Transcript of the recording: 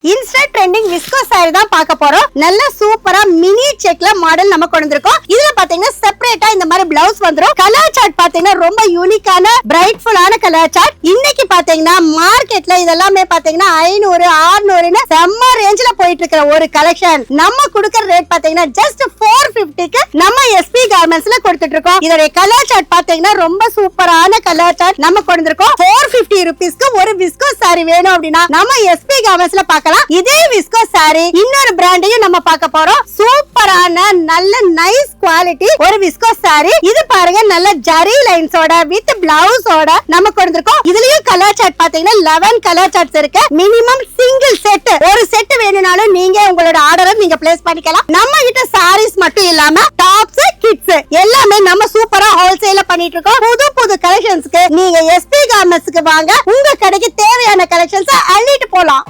Instant trending Visko sorry தான் பார்க்க போறோம். நல்ல சூப்பரா மினி செக்ல மாடல் நம்ம கொண்டு வந்திருக்கோம். இதுல பாத்தீங்கன்னா செப்பரேட்டா இந்த மாதிரி பிளவுஸ் வந்துரும். கலர் சார்ட் பாத்தீங்கன்னா ரொம்ப யூனிக்கான பிரைட்ஃபுல்லான கலர் சார்ட். இன்னைக்கு பாத்தீங்கன்னா மார்க்கெட்ல இதெல்லாமே பாத்தீங்கன்னா 500 600 செம்ம ரேஞ்சில போயிட்டு இருக்கிற ஒரு கலெக்ஷன். நம்ம கொடுக்கிற ரேட் பாத்தீங்கன்னா ஜஸ்ட் 450க்கு நம்ம எஸ்பி கார்மெண்ட்ஸ்ல கொடுத்துட்டு இருக்கோம். இதோட கலர் சார்ட் பாத்தீங்கன்னா ரொம்ப சூப்பரான கலர் சார்ட் நம்ம கொண்டு வந்திருக்கோம். 450 ரூபீஸ்க்கு ஒரு விஸ்கோ சாரி வேணும் அப்படின்னா நம்ம எஸ்பி கார்மெண்ட்ஸ்ல பார்க்கலாம். இதே விஸ்கோ சாரி இன்னொரு பிராண்டையும் நம்ம பார்க்க போறோம். சூப்பரான நல்ல நைஸ் குவாலிட்டி ஒரு விஸ்கோ சாரி. இது பாருங்க நல்ல ஜரி லைன்ஸோட வித் பிளவுஸோட நம்ம கொண்டு வந்திருக்கோம். இதுலயும் கலர் சார்ட் பாத்தீங்கன்னா 11 கலர் சார்ட்ஸ் இருக்கு. மினிமம் சிங்கிள் செட் ஒரு செட் வேணும்னாலும் நீங்க உங்களோட ஆர்டரை நீங்க பிளேஸ் பண்ணிக்கலாம். நம்ம கிட்ட சாரீஸ் மட்டும் இல்லாம டாப்ஸ் கிட்ஸ் எல்லாமே நம்ம சூப்பரா ஹோல்சேல பண்ணிட்டு இருக்கோம். புது புது கலெக்ஷன்ஸ்க்கு நீங்க எஸ்பி கார்மெண்ட்ஸ்க்கு வாங்க. உங்க கடைக்கு தேவையான கலெக்ஷன்ஸ் அள்ளிட்டு போலாம்.